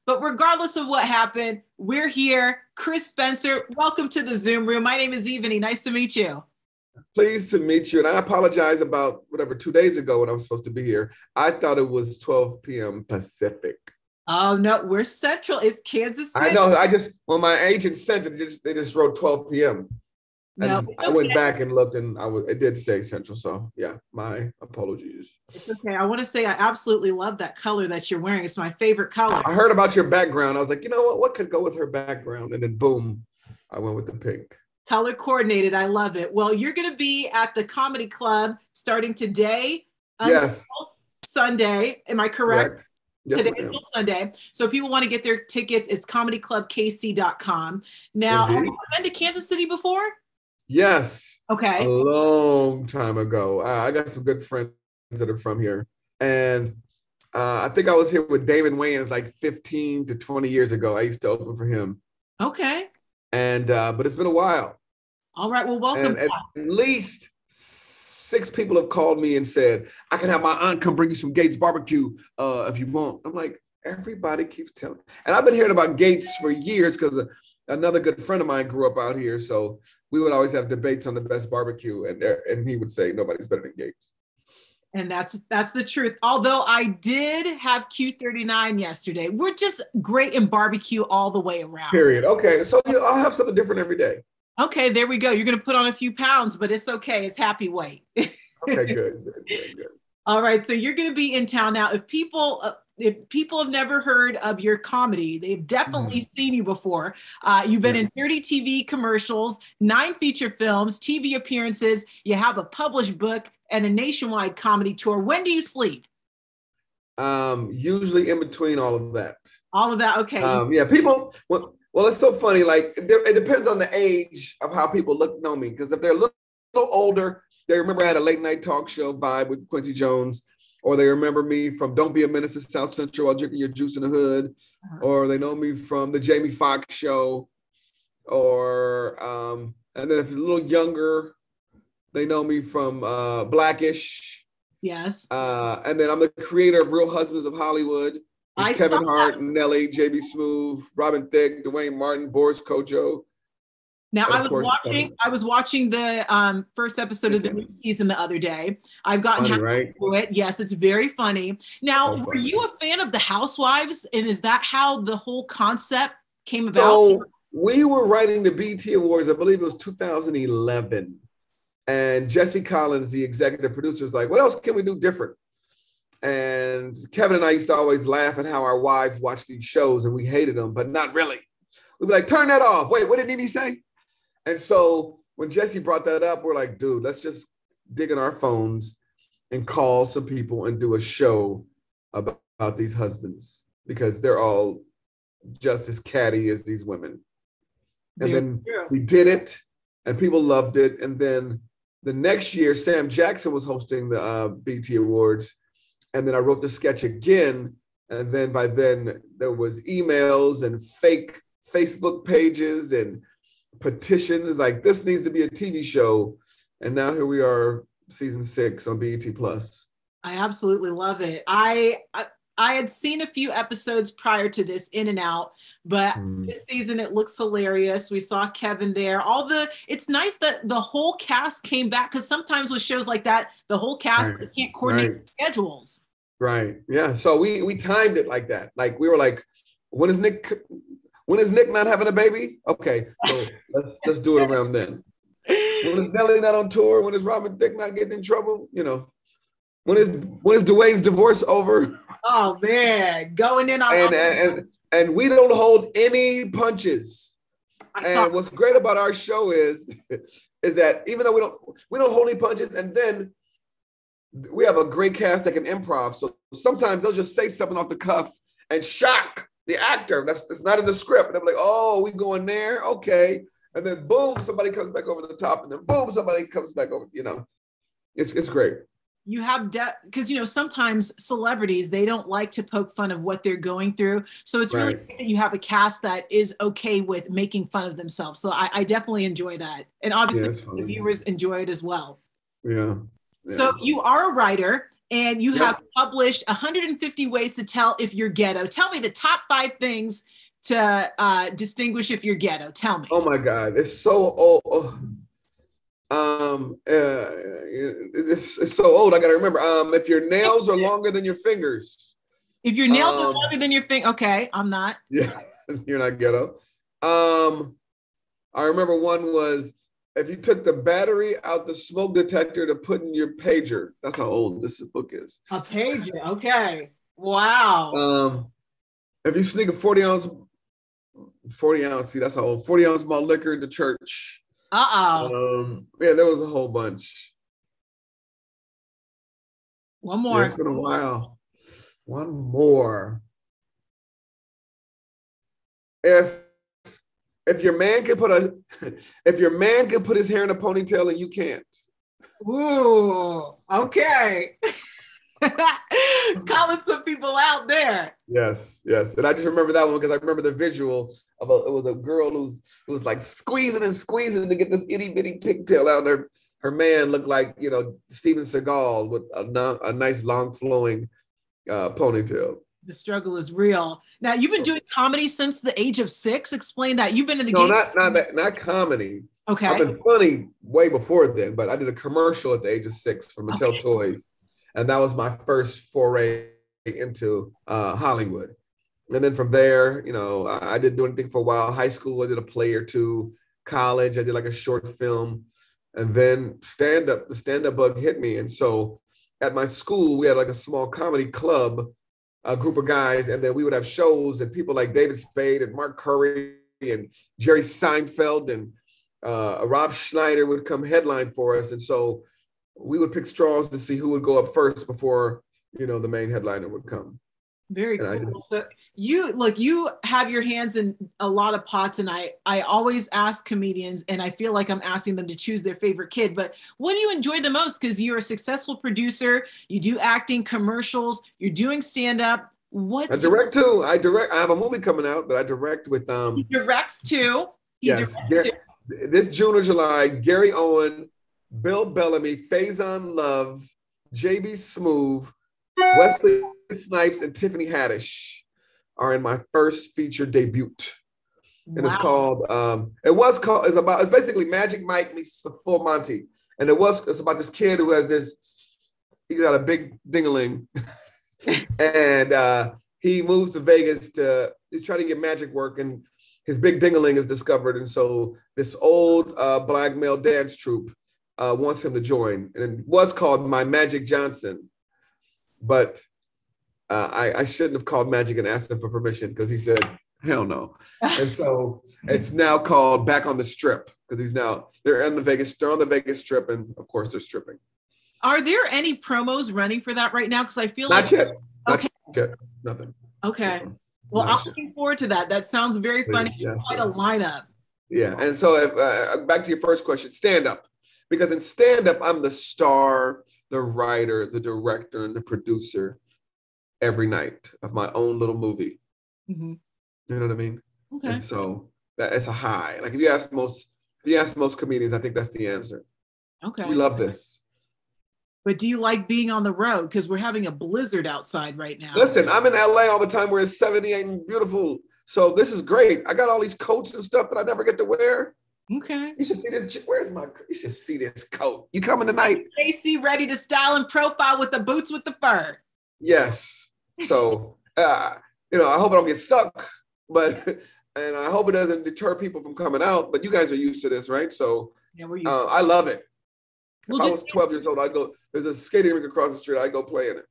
But regardless of what happened, we're here. Chris Spencer, welcome to the Zoom room. My name is Evany. Nice to meet you. Pleased to meet you. And I apologize about 2 days ago when I was supposed to be here. I thought it was 12 p.m. Pacific. Oh, no, we're Central. It's Kansas City. I know. When my agent sent it, they just wrote 12 p.m. And no, I went back and looked, and it did say Central. So yeah, my apologies. It's okay. I want to say I absolutely love that color that you're wearing. It's my favorite color. I heard about your background. I was like, you know what could go with her background? And then boom, I went with the pink. Color coordinated. I love it. Well, you're going to be at the Comedy Club starting today until Sunday. Am I correct? Yes, today until Sunday. So if people want to get their tickets, it's comedyclubkc.com. Now, have you been to Kansas City before? Yes. Okay. A long time ago. I got some good friends that are from here. And I think I was here with David Wayans like 15 to 20 years ago. I used to open for him. Okay. And but it's been a while. All right. Well, welcome. And at least 6 people have called me and said, I can have my aunt come bring you some Gates barbecue if you want. I'm like, everybody keeps telling me. And I've been hearing about Gates for years because another good friend of mine grew up out here. So we would always have debates on the best barbecue. And he would say, nobody's better than Gates. And that's the truth. Although I did have Q39 yesterday. We're just great in barbecue all the way around. Period. Okay. So I'll have something different every day. Okay, there we go. You're going to put on a few pounds, but it's okay. It's happy weight. Okay, good. All right. So you're going to be in town now. If people have never heard of your comedy, they've definitely seen you before. You've been in 30 TV commercials, 9 feature films, TV appearances. You have a published book and a nationwide comedy tour. When do you sleep? Usually in between all of that. All of that. Okay. People. Well, it's so funny. Like it depends on the age of how people know me. Because if they're a little older, they remember I had a late night talk show vibe with Quincy Jones, or they remember me from Don't Be a Menace to South Central while drinking your juice in the hood, or they know me from the Jamie Foxx show, or and then if it's a little younger, they know me from Blackish. Yes. And then I'm the creator of Real Husbands of Hollywood. Kevin Hart, Nelly, JB Smoove, Robin Thicke, Dwayne Martin, Boris Kodjoe. Now, I was watching the first episode of the new season the other day. I've gotten halfway through it. Yes, it's very funny. Now, were you a fan of The Housewives? And is that how the whole concept came about? So we were writing the BET Awards, I believe it was 2011. And Jesse Collins, the executive producer, is like, what else can we do different? And Kevin and I used to always laugh at how our wives watched these shows and we hated them, but not really. We'd be like, turn that off. Wait, what did Nene say? And so when Jesse brought that up, we're like, dude, let's just dig in our phones and call some people and do a show about these husbands because they're all just as catty as these women. And then we did it and people loved it. And then the next year, Sam Jackson was hosting the BET Awards. And then I wrote the sketch again. And then by then there was emails and fake Facebook pages and petitions like this needs to be a TV show. And now here we are, season 6 on BET Plus. I absolutely love it. I had seen a few episodes prior to this, in and out, but this season it looks hilarious. We saw Kevin there. It's nice that the whole cast came back because sometimes with shows like that, the whole cast they can't coordinate schedules. Right. Yeah. So we timed it like that. Like we were like, when is Nick not having a baby? Okay, so let's do it around then. When is Nelly not on tour? When is Robin Thicke not getting in trouble? You know, when is Dwayne's divorce over? Oh man, going in on and we don't hold any punches. And what's great about our show is that even though we don't hold any punches, and then we have a great cast that can improv. So sometimes they'll just say something off the cuff and shock the actor. That's not in the script. And I'm like, oh, we going there? Okay. And then boom, somebody comes back over the top, and then boom, somebody comes back over, you know. It's great. You have because sometimes celebrities, they don't like to poke fun of what they're going through. So it's really great that you have a cast that is okay with making fun of themselves. So I definitely enjoy that. And obviously the viewers enjoy it as well. Yeah. So you are a writer and you have published 150 ways to tell if you're ghetto. Tell me the top 5 things to distinguish if you're ghetto. Tell me. Oh my God, it's so old. It's so old. I gotta remember. If your nails are longer than your fingers. If your nails are longer than your finger, okay, I'm not. Yeah, you're not ghetto. I remember one was if you took the battery out the smoke detector to put in your pager. That's how old this book is. A pager, okay. Wow. If you sneak a 40 ounce, see, that's how old, 40 ounce malt liquor into church. Yeah, there was a whole bunch. One more. Yeah, it's been a while. One more. If your man can put his hair in a ponytail and you can't. Ooh, okay. Calling some people out there. Yes. And I just remember that one because I remember the visual of it was a girl who was like squeezing and squeezing to get this itty bitty pigtail out. Her man looked like, Steven Seagal with a nice long flowing ponytail. The struggle is real. Now, you've been doing comedy since the age of 6. Explain that. You've been in the game. Not comedy. Okay. I've been funny way before then, but I did a commercial at the age of 6 for Mattel Toys. And that was my first foray into Hollywood. And then from there, I didn't do anything for a while. High school, I did a play or two. College, I did like a short film. And then the stand-up bug hit me. And so at my school, we had like a small comedy club, a group of guys, and then we would have shows and people like David Spade and Mark Curry and Jerry Seinfeld and Rob Schneider would come headline for us. And so we would pick straws to see who would go up first before, the main headliner would come. Very cool. So you have your hands in a lot of pots, and I always ask comedians, and I feel like I'm asking them to choose their favorite kid, but what do you enjoy the most? Because you're a successful producer, you do acting, commercials, you're doing stand-up. I direct too. I have a movie coming out that I direct with He directs too. This June or July, Gary Owen, Bill Bellamy, Faison Love, JB Smoove, Wesley Snipes, and Tiffany Haddish are in my first feature debut. And It's called, it's basically Magic Mike meets the Full Monty. And it's about this kid who has he's got a big ding-a-ling. And he moves to Vegas he's trying to get magic work, and his big ding-a-ling is discovered. And so this old black male dance troupe wants him to join. And it was called My Magic Johnson. But I shouldn't have called Magic and asked him for permission because he said, hell no. And so it's now called Back on the Strip because they're on the Vegas Strip, and of course they're stripping. Are there any promos running for that right now? Because I feel Not yet. Okay. Not yet. Nothing. Okay. Well, I'm looking forward to that. That sounds very funny. Yeah. Quite a lineup. Yeah. And so back to your first question, stand-up. Because in stand-up, I'm the star, the writer, the director, and the producer every night of my own little movie. Mm-hmm. You know what I mean? Okay. And so it's a high. Like if you ask most comedians, I think that's the answer. Okay. We love this. But do you like being on the road? Because we're having a blizzard outside right now. Listen, I'm in LA all the time where it's 78 and beautiful. So this is great. I got all these coats and stuff that I never get to wear. Okay. You should see this. You should see this coat. You coming tonight? KC ready to style and profile with the boots with the fur. Yes. So, I hope I don't get stuck, and I hope it doesn't deter people from coming out, but you guys are used to this, right? So yeah, we're used to it. I love it. If I was 12 years old, there's a skating rink across the street, I'd go play in it.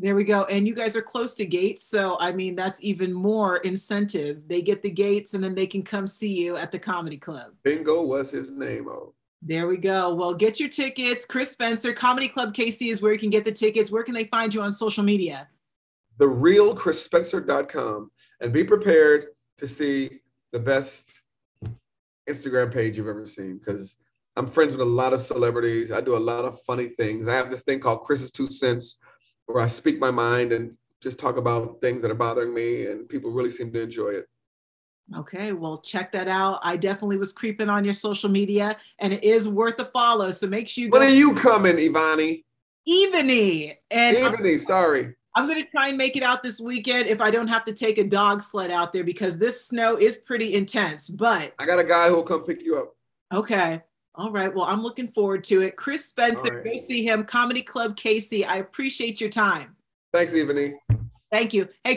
There we go. And you guys are close to gates. So, I mean, that's even more incentive. They get the gates and then they can come see you at the comedy club. Bingo was his name. Oh. There we go. Well, get your tickets. Chris Spencer, Comedy Club KC is where you can get the tickets. Where can they find you on social media? TheRealChrisSpencer.com. And be prepared to see the best Instagram page you've ever seen, because I'm friends with a lot of celebrities. I do a lot of funny things. I have this thing called Chris's 2 Cents, where I speak my mind and just talk about things that are bothering me, and people really seem to enjoy it. Okay, well, check that out. I definitely was creeping on your social media, and it is worth a follow. So make sure you go. When are you coming, Ivani? Ebony. And Ebony, sorry. I'm going to try and make it out this weekend if I don't have to take a dog sled out there because this snow is pretty intense. But I got a guy who'll come pick you up. Okay. All right. Well, I'm looking forward to it. Chris Spencer, Right. Go see him. Comedy Club KC. I appreciate your time. Thanks, Ebony. Thank you. Hey,